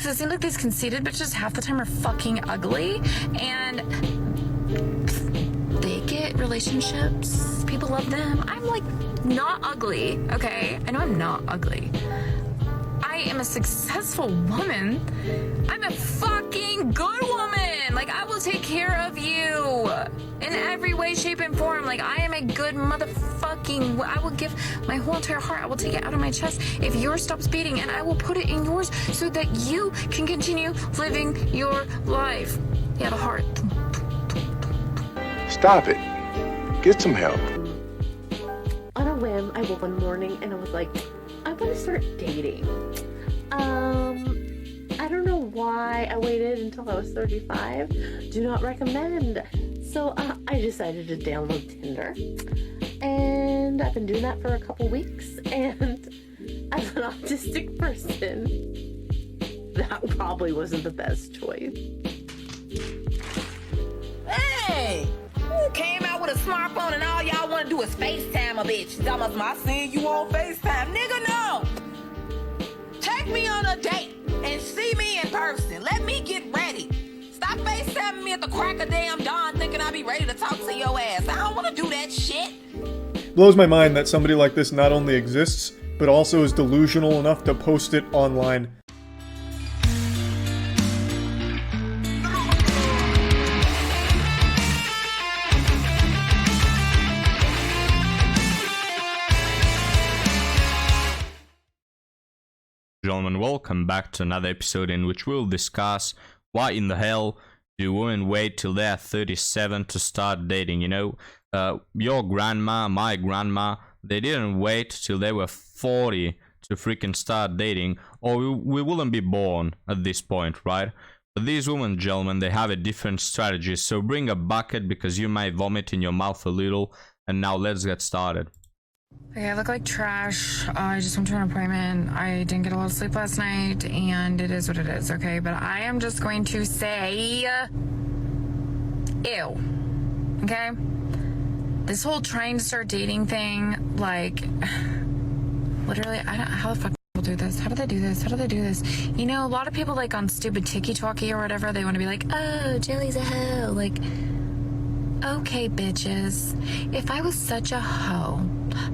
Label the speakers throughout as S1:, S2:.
S1: Because it seems like these conceited bitches half the time are fucking ugly, and they get relationships. People love them. I'm like not ugly, okay? I know I'm not ugly. I am a successful woman. I'm a fucking good woman. Like, I will take care of you in every way, shape, and form. Like, I am a good motherfucking... I will give my whole entire heart. I will take it out of my chest if yours stops beating, and I will put it in yours so that you can continue living your life. You have a heart.
S2: Stop it. Get some help.
S3: On a whim, I woke one morning and I was like, I want to start dating. I don't know why I waited until I was 35. Do not recommend. So I decided to download Tinder. And I've been doing that for a couple weeks. And as an autistic person, that probably wasn't the best choice.
S4: Hey! Who came out with a smartphone and all y'all want to do is FaceTime a bitch? It's almost my seeing you on FaceTime. Nigga, no! Take me on a date and see me in person. Let me get ready. Stop FaceTiming me at the crack of damn dawn thinking I'll be ready to talk to your ass. I don't want to do that shit.
S5: Blows my mind that somebody like this not only exists, but also is delusional enough to post it online.
S6: Gentlemen, welcome back to another episode in which we'll discuss why in the hell do women wait till they're 37 to start dating. You know, your grandma, my grandma, they didn't wait till they were 40 to freaking start dating, or we wouldn't be born at this point, right? But these women, gentlemen, they have a different strategy. So bring a bucket because you might vomit in your mouth a little. And now let's get started.
S1: Okay, I look like trash. I just went to an appointment. I didn't get a lot of sleep last night, and it is what it is, okay? But I am just going to say, ew, okay? This whole trying to start dating thing, like, literally, I don't, how the fuck people do this? How do they do this? How do they do this? You know, a lot of people, like, on stupid TikTok-y or whatever, they want to be like, oh, Jelly's a hoe, like... Okay, bitches. If I was such a hoe,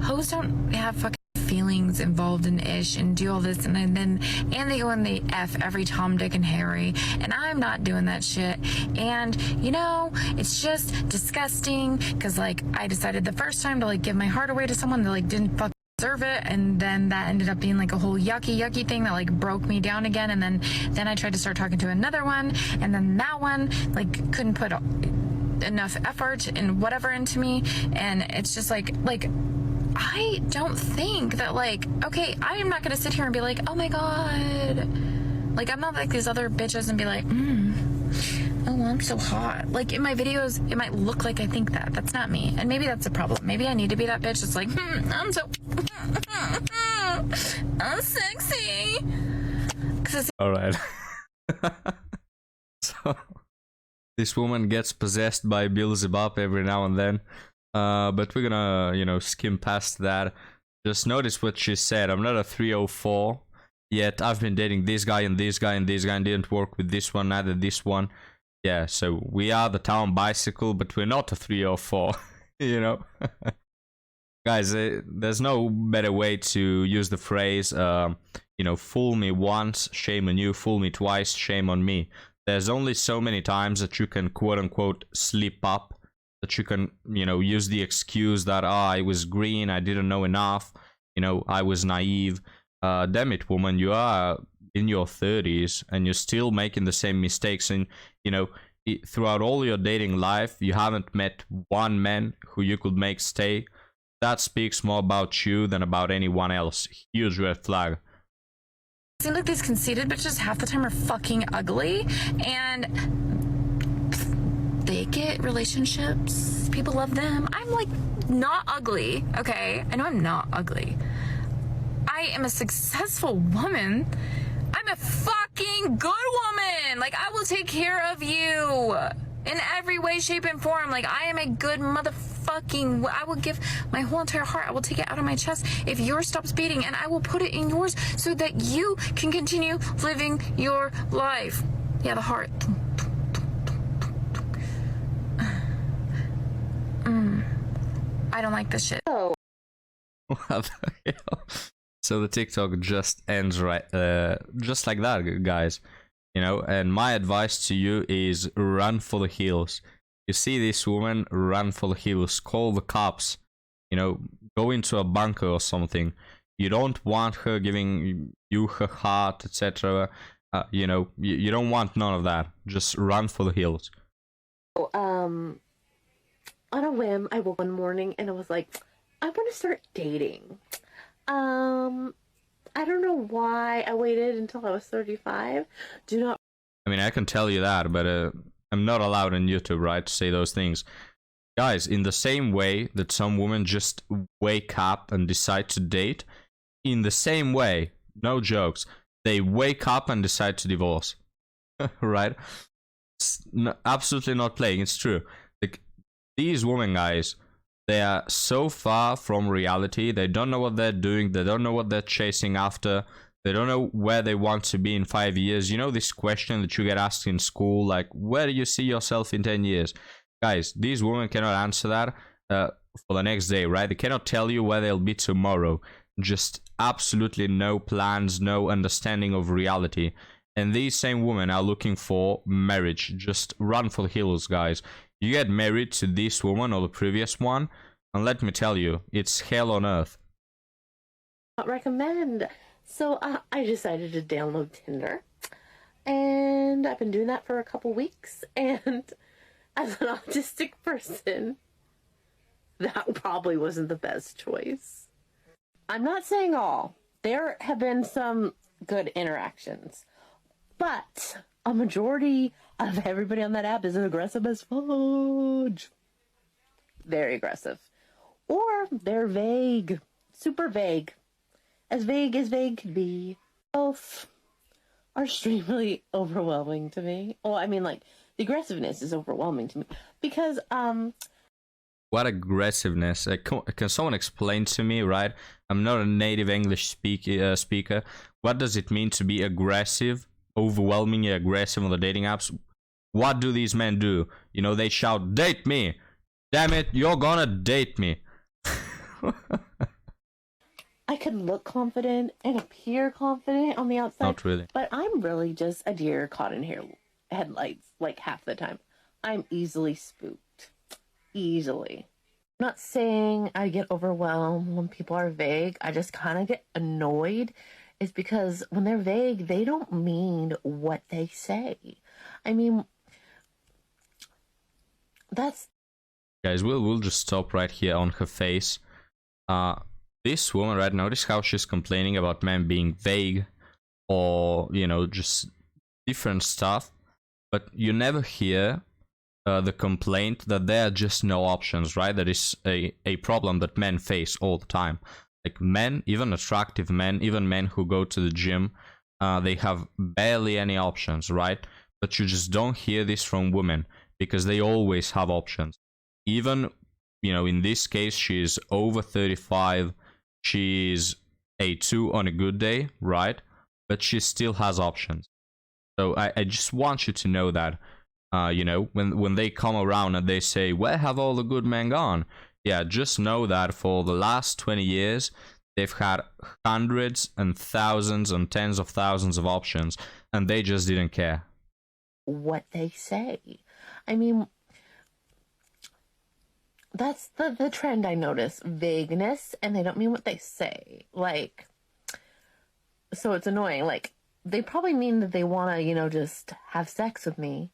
S1: hoes don't have fucking feelings involved in ish and do all this and they go in the F every Tom, Dick, and Harry, and I'm not doing that shit. And you know, it's just disgusting because like I decided the first time to like give my heart away to someone that like didn't fucking deserve it, and then that ended up being like a whole yucky thing that like broke me down again, and then I tried to start talking to another one, and then that one like couldn't put enough effort and whatever into me, and it's just like I don't think that like, okay, I am not gonna sit here and be like, oh my god, like I'm not like these other bitches and be like, oh, I'm so hot. Like in my videos it might look like I think that. That's not me, and maybe that's a problem. Maybe I need to be that bitch that's like, I'm so I'm sexy.
S6: All right. So this woman gets possessed by Beelzebub every now and then, but we're gonna, you know, skim past that. Just notice what she said. I'm not a 304, yet I've been dating this guy and this guy and this guy and didn't work with this one, neither this one. Yeah, so we are the town bicycle, but we're not a 304, you know? Guys, there's no better way to use the phrase, you know, fool me once, shame on you, fool me twice, shame on me. There's only so many times that you can quote-unquote slip up, that you can, you know, use the excuse that, I was green, I didn't know enough, you know, I was naive. Damn it, woman, you are in your 30s and you're still making the same mistakes. And, you know, throughout all your dating life, you haven't met one man who you could make stay. That speaks more about you than about anyone else. Huge red flag.
S1: It seems like these conceited bitches half the time are fucking ugly, and they get relationships. People love them. I'm like not ugly, okay? I know I'm not ugly. I am a successful woman. I'm a fucking good woman. Like, I will take care of you in every way, shape, and form. Like, I am a good motherfucker. I will give my whole entire heart. I will take it out of my chest if yours stops beating, and I will put it in yours so that you can continue living your life. Yeah, the heart. I don't like this shit.
S3: So,
S6: What the hell? So the TikTok just ends right, just like that, guys. You know, and my advice to you is run for the hills. You see this woman, run for the hills. Call the cops. You know, go into a bunker or something. You don't want her giving you her heart, etc. You know, you don't want none of that. Just run for the hills.
S3: on a whim, I woke one morning and I was like, I want to start dating. I don't know why I waited until I was 35. Do not.
S6: I mean, I can tell you that, but I'm not allowed on YouTube, right, to say those things. Guys, in the same way that some women just wake up and decide to date, in the same way, no jokes, they wake up and decide to divorce. Right? Absolutely not playing, it's true. Like, these women, guys, they are so far from reality. They don't know what they're doing. They don't know what they're chasing after. They don't know where they want to be in 5 years. You know this question that you get asked in school, like, where do you see yourself in 10 years? Guys, these women cannot answer that for the next day, right? They cannot tell you where they'll be tomorrow. Just absolutely no plans, no understanding of reality. And these same women are looking for marriage. Just run for the hills, guys. You get married to this woman or the previous one, and let me tell you, it's hell on earth.
S3: Not recommend. So I decided to download Tinder, and I've been doing that for a couple weeks. And as an autistic person, that probably wasn't the best choice. I'm not saying all. There have been some good interactions, but a majority of everybody on that app is aggressive as fudge. Very aggressive. Or they're vague. Super vague. As vague could be. Both are extremely overwhelming to me. Well, I mean, like, the aggressiveness is overwhelming to me. Because,
S6: What aggressiveness? Can someone explain to me, right? I'm not a native English speaker. What does it mean to be aggressive? Overwhelmingly aggressive on the dating apps? What do these men do? You know, they shout, date me! Damn it, you're gonna date me!
S3: I can look confident and appear confident on the outside.
S6: Not really.
S3: But I'm really just a deer caught in headlights, like, half the time. I'm easily spooked. Easily. I'm not saying I get overwhelmed when people are vague. I just kind of get annoyed. It's because when they're vague, they don't mean what they say. I mean, that's...
S6: Guys, we'll just stop right here on her face. This woman, right, notice how she's complaining about men being vague or, you know, just different stuff. But you never hear the complaint that there are just no options, right? That is a problem that men face all the time. Like, men, even attractive men, even men who go to the gym, they have barely any options, right? But you just don't hear this from women because they always have options. Even, you know, in this case, she's over 35. She's a 2 on a good day, right? But she still has options. So I just want you to know that, you know, when they come around and they say, where have all the good men gone? Yeah, just know that for the last 20 years, they've had hundreds and thousands and tens of thousands of options, and they just didn't care.
S3: What they say. I mean, that's the trend I notice. Vagueness, and they don't mean what they say. Like, so it's annoying. Like, they probably mean that they want to, you know, just have sex with me.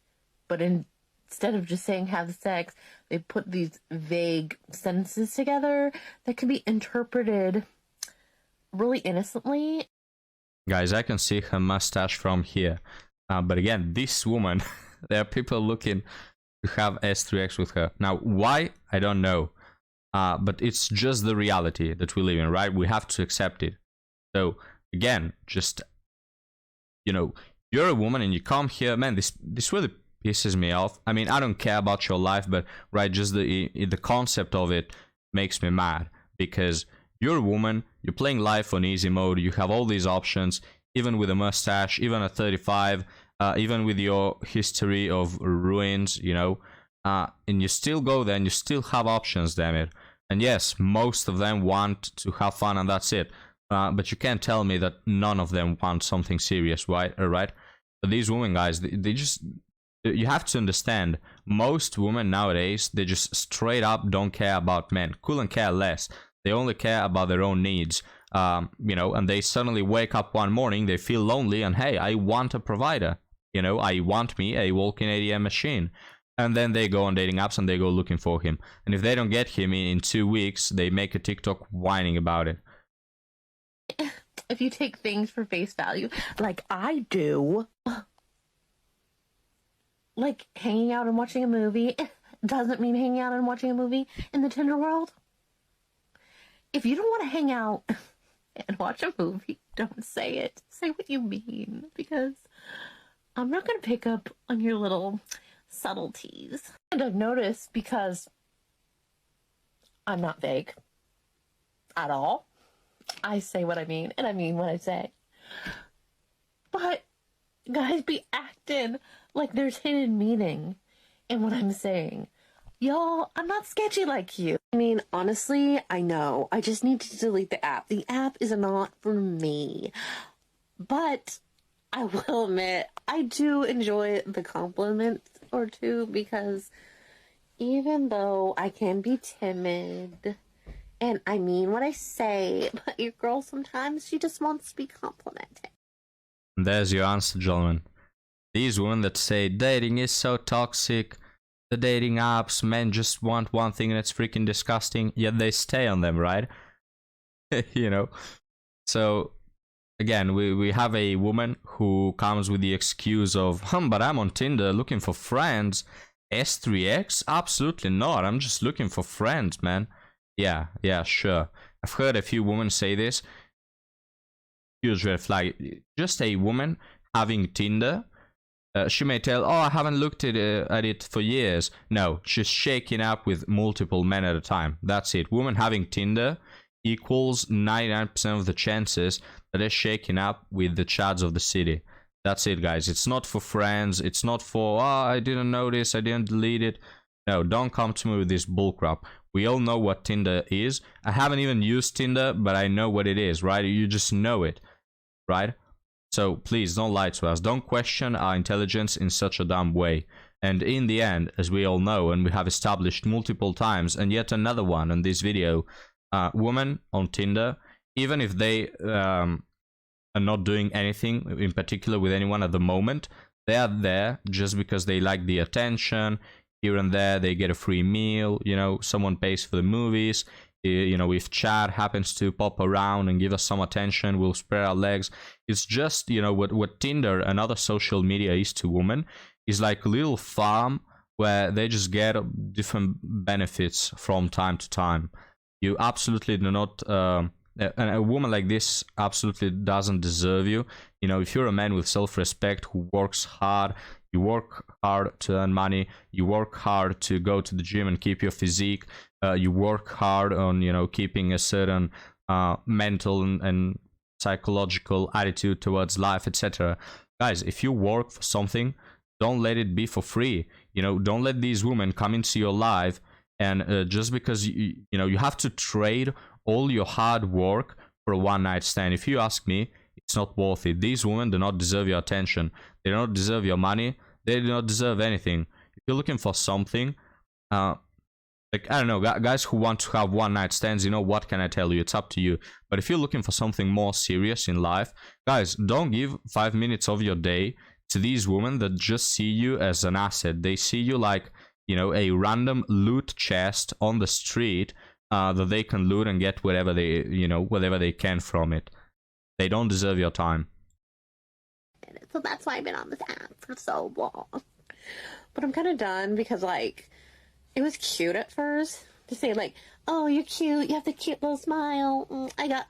S3: But instead of just saying have sex, they put these vague sentences together that can be interpreted really innocently.
S6: Guys, I can see her mustache from here. But again, this woman, there are people looking to have S3X with her. Now, why? I don't know. But it's just the reality that we live in, right? We have to accept it. So, again, just, you know, you're a woman and you come here, man, this really pisses me off. I mean, I don't care about your life, but right, just the concept of it makes me mad, because you're a woman, you're playing life on easy mode, you have all these options, even with a mustache, even at 35, even with your history of ruins, you know, and you still go there and you still have options, damn it. And yes, most of them want to have fun and that's it. But you can't tell me that none of them want something serious, right? But these women, guys, they just... You have to understand, most women nowadays, they just straight up don't care about men. Couldn't care less. They only care about their own needs. You know, and they suddenly wake up one morning, they feel lonely, and hey, I want a provider. You know, I want me a walking ATM machine. And then they go on dating apps and they go looking for him. And if they don't get him in 2 weeks, they make a TikTok whining about it.
S3: If you take things for face value, like I do, like hanging out and watching a movie doesn't mean hanging out and watching a movie in the Tinder world. If you don't want to hang out and watch a movie, don't say it. Say what you mean, because I'm not going to pick up on your little subtleties. And I've noticed, because I'm not vague at all. I say what I mean, and I mean what I say. But guys be acting like there's hidden meaning in what I'm saying. Y'all, I'm not sketchy like you. I mean, honestly, I know. I just need to delete the app. The app is not for me. But I will admit, I do enjoy the compliments or two, because even though I can be timid, and I mean what I say, but your girl sometimes, she just wants to be complimented.
S6: And there's your answer, gentlemen. These women that say dating is so toxic, the dating apps, men just want one thing and it's freaking disgusting, yet they stay on them, right? You know? So, again, we have a woman who comes with the excuse of, but I'm on Tinder looking for friends. S3X? Absolutely not. I'm just looking for friends, man. Yeah, sure. I've heard a few women say this. Huge red flag. Just a woman having Tinder. She may tell, I haven't looked at it for years. No, she's shaking up with multiple men at a time. That's it. Woman having Tinder equals 99% of the chances that they're shaking up with the chads of the city. That's it, guys. It's not for friends. It's not for, I didn't notice, I didn't delete it. No, don't come to me with this bullcrap. We all know what Tinder is. I haven't even used Tinder, but I know what it is, right? You just know it, right? So please don't lie to us. Don't question our intelligence in such a dumb way. And in the end, as we all know, and we have established multiple times, and yet another one in this video, women on Tinder, even if they are not doing anything in particular with anyone at the moment, they are there just because they like the attention. Here and there, they get a free meal, you know, someone pays for the movies. You know, if Chad happens to pop around and give us some attention, we'll spread our legs. It's just, you know, what Tinder and other social media is to women is like a little farm where they just get different benefits from time to time. You absolutely do not, and a woman like this absolutely doesn't deserve you. You know, if you're a man with self-respect who works hard, you work hard to earn money, you work hard to go to the gym and keep your physique, you work hard on, you know, keeping a certain mental and psychological attitude towards life, etc. Guys, if you work for something, don't let it be for free. You know, don't let these women come into your life and just because you know, you have to trade all your hard work for a one-night stand. If you ask me, it's not worth it. These women do not deserve your attention. They do not deserve your money. They do not deserve anything. If you're looking for something, like, I don't know, guys who want to have one-night stands, you know, what can I tell you? It's up to you. But if you're looking for something more serious in life, guys, don't give 5 minutes of your day to these women that just see you as an asset. They see you like, you know, a random loot chest on the street that they can loot and get whatever they, you know, whatever they can from it. They don't deserve your time.
S3: So that's why I've been on this app for so long. But I'm kind of done because, like, it was cute at first to say, like, oh, you're cute, you have the cute little smile. I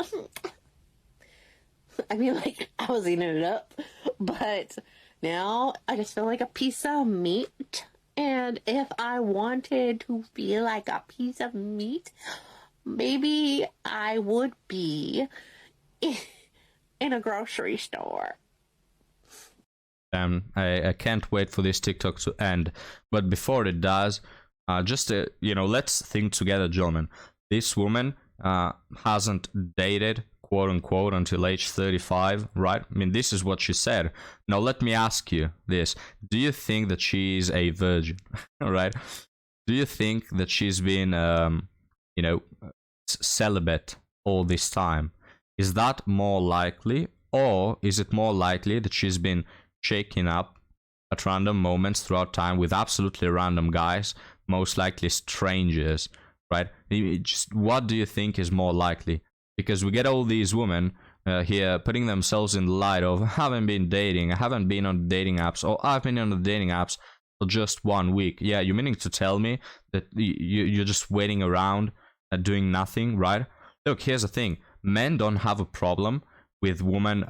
S3: mean, like, I was eating it up. But Now I just feel like a piece of meat. And if I wanted to feel like a piece of meat, maybe I would be in a grocery store.
S6: I can't wait for this TikTok to end. But before it does, let's think together, gentlemen. This woman hasn't dated, quote unquote, until age 35, right? I mean, this is what she said. Now, let me ask you this. Do you think that she's a virgin, right? Do you think that she's been, celibate all this time? Is that more likely? Or is it more likely that she's been shaking up at random moments throughout time with absolutely random guys, most likely strangers, right? Just what do you think is more likely? Because we get all these women here putting themselves in the light of I haven't been dating, I haven't been on dating apps, or I've been on the dating apps for just 1 week. Yeah, you're meaning to tell me that you're just waiting around doing nothing, right? Look, here's the thing. Men don't have a problem with women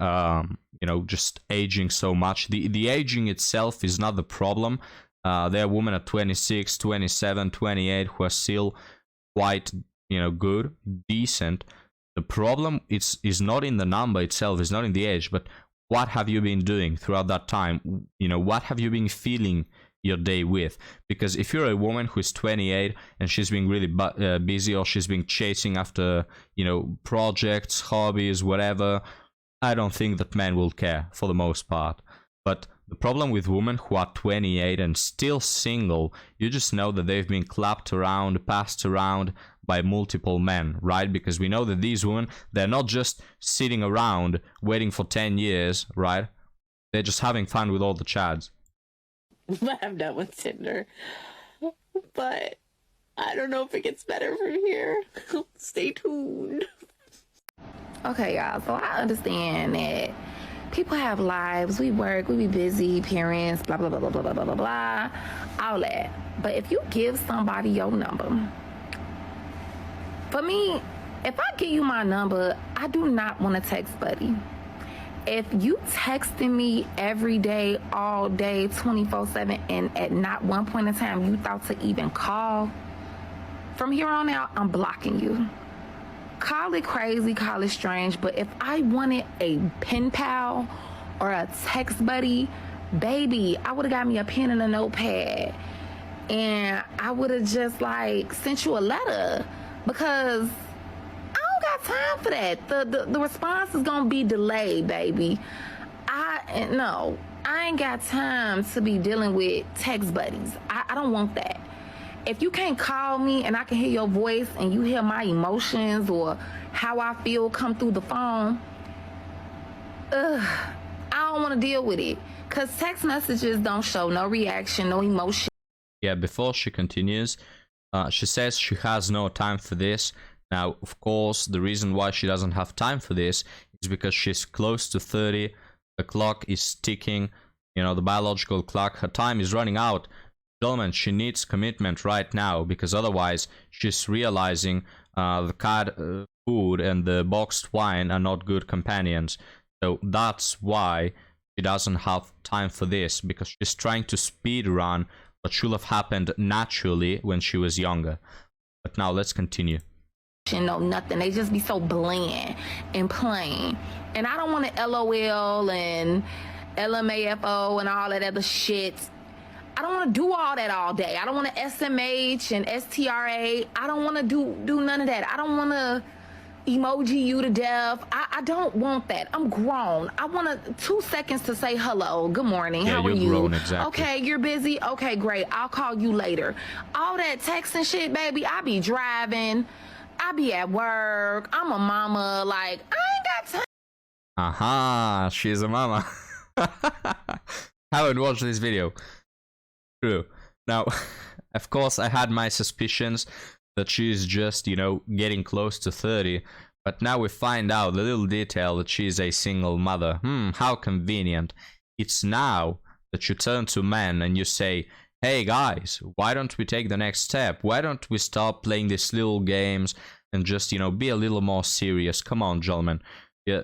S6: just aging so much. The aging itself is not the problem. There are women at 26, 27, 28 who are still quite good, decent. The problem is not in the number itself, is not in the age, but what have you been doing throughout that time? What have you been filling your day with? Because if you're a woman who's 28 and she's been really busy, or she's been chasing after projects, hobbies, whatever, I don't think that men will care for the most part. But the problem with women who are 28 and still single, you just know that they've been clapped around, passed around by multiple men, right? Because we know that these women, they're not just sitting around waiting for 10 years, right? They're just having fun with all the chads.
S3: I'm done with Tinder. But I don't know if it gets better from here. Stay tuned.
S1: Okay, y'all. So I understand that people have lives. We work. We be busy. Parents. Blah blah blah blah blah blah blah blah blah. All that. But if you give somebody your number, for me, if I give you my number, I do not want to text buddy. If you texting me every day, all day, 24/7, and at not one point in time you thought to even call, from here on out, I'm blocking you. Call it crazy, call it strange, but if I wanted a pen pal or a text buddy, baby, I would have got me a pen and a notepad, and I would have just sent you a letter, because I don't got time for that. The response is gonna be delayed, baby. I ain't got time to be dealing with text buddies. I don't want that. If you can't call me and I can hear your voice and you hear my emotions or how I feel come through the phone, I don't want to deal with it. Because text messages don't show no reaction, no emotion.
S6: Yeah, before she continues, she says she has no time for this. Now, of course, the reason why she doesn't have time for this is because she's close to 30. The clock is ticking, the biological clock. Her time is running out. Gentlemen, she needs commitment right now, because otherwise she's realizing the canned food and the boxed wine are not good companions. So that's why she doesn't have time for this, because she's trying to speed run what should have happened naturally when she was younger. But now let's continue.
S1: No, nothing. They just be so bland and plain. And I don't want to LOL and LMAFO and all that other shit. I don't want to do all that all day. I don't want to SMH and STRA. I don't want to do none of that. I don't want to emoji you to death. I don't want that. I'm grown. I want 2 seconds to say hello, good morning, how are you?
S6: Grown, exactly.
S1: Okay, you're busy? Okay, great. I'll call you later. All that texting shit, baby, I be driving. I be at work. I'm a mama. I ain't got time.
S6: Aha, she's a mama. Haven't watched this video. True. Now, of course, I had my suspicions that she's just, getting close to 30. But now we find out the little detail that she's a single mother. How convenient. It's now that you turn to men and you say, hey guys, why don't we take the next step? Why don't we stop playing these little games and just, be a little more serious? Come on, gentlemen. Yeah.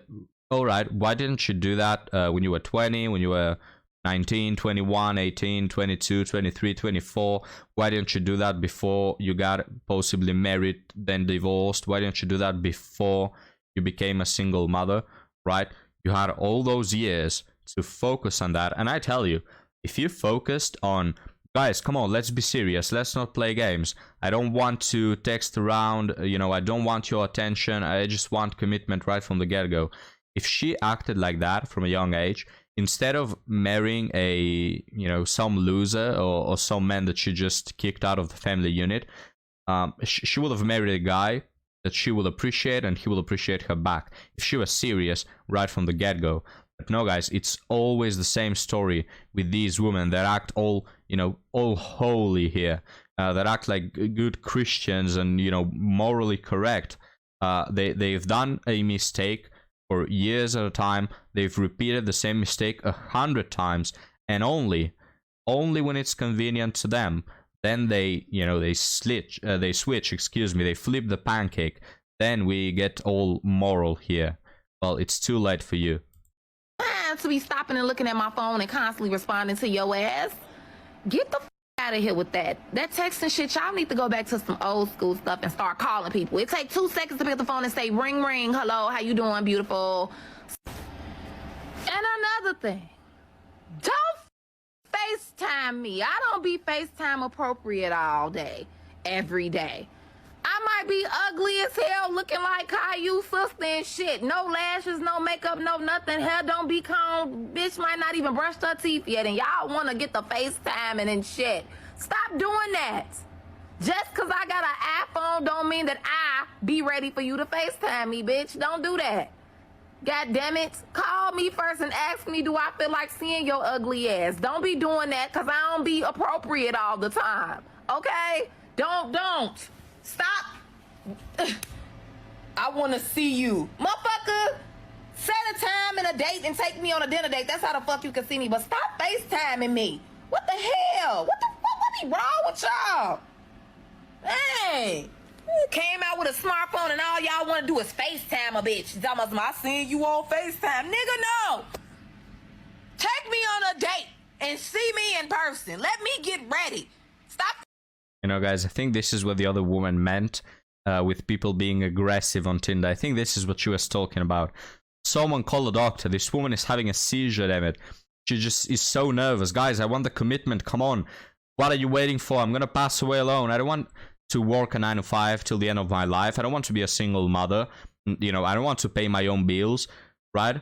S6: All right. Why didn't you do that when you were 20, when you were 19, 21, 18, 22, 23, 24. Why didn't you do that before you got possibly married, then divorced? Why didn't you do that before you became a single mother, right? You had all those years to focus on that. And I tell you, if you focused on, guys, come on, let's be serious. Let's not play games. I don't want to text around, you know, I don't want your attention. I just want commitment right from the get-go. If she acted like that from a young age, instead of marrying a, you know, some loser or some man that she just kicked out of the family unit, she would have married a guy that she will appreciate and he will appreciate her back if she was serious right from the get-go. But no, guys, it's always the same story with these women that act all, you know, all holy here, that act like good Christians and, you know, morally correct. They've done a mistake for years at a time. They've repeated the same mistake 100 times, and only when it's convenient to them, then they, you know, they switch, they flip the pancake. Then we get all moral here. Well, it's too late for you.
S4: To be stopping and looking at my phone and constantly responding to your ass. Get the out of here with that. That texting shit, y'all need to go back to some old school stuff and start calling people. It takes 2 seconds to pick up the phone and say, ring, ring, hello, how you doing, beautiful? And another thing, don't FaceTime me. I don't be FaceTime appropriate all day, every day. I might be ugly as hell, looking like Caillou's sister and shit. No lashes, no makeup, no nothing. Hair don't be combed. Bitch might not even brush her teeth yet, and y'all want to get the FaceTiming and shit. Stop doing that. Just because I got an iPhone don't mean that I be ready for you to FaceTime me, bitch. Don't do that. God damn it. Call me first and ask me, do I feel like seeing your ugly ass? Don't be doing that because I don't be appropriate all the time. Okay? Don't. Stop. I want to see you. Motherfucker, set a time and a date and take me on a dinner date. That's how the fuck you can see me. But stop FaceTiming me. What the hell? What the fuck? What be wrong with y'all? Hey, you came out with a smartphone and all y'all want to do is FaceTime a bitch. It's almost I seen you on FaceTime. Nigga, no. Take me on a date and see me in person. Let me get ready. Stop.
S6: You know, guys, I think this is what the other woman meant with people being aggressive on Tinder. I think this is what she was talking about. Someone call a doctor. This woman is having a seizure, damn it. She just is so nervous. Guys, I want the commitment. Come on. What are you waiting for? I'm going to pass away alone. I don't want to work a 9 to 5 till the end of my life. I don't want to be a single mother. You know, I don't want to pay my own bills, right?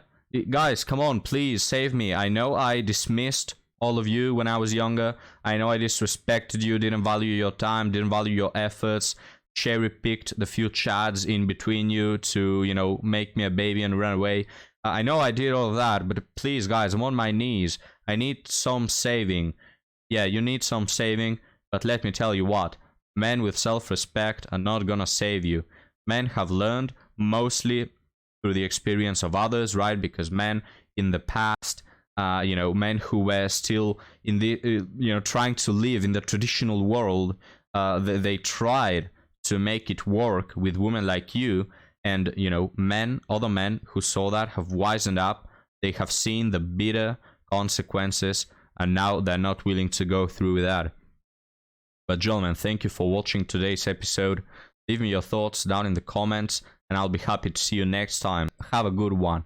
S6: Guys, come on, please save me. I know I dismissed all of you when I was younger. I know I disrespected you, didn't value your time, didn't value your efforts, cherry-picked the few chads in between you to, you know, make me a baby and run away. I know I did all of that, but please, guys, I'm on my knees. I need some saving. Yeah, you need some saving, but let me tell you what. Men with self-respect are not gonna save you. Men have learned mostly through the experience of others, right? Because men in the past, you know, men who were still in the, you know, trying to live in the traditional world, they tried to make it work with women like you. And, you know, other men who saw that have wisened up. They have seen the bitter consequences, and now they're not willing to go through with that. But gentlemen, thank you for watching today's episode. Leave me your thoughts down in the comments, and I'll be happy to see you next time. Have a good one.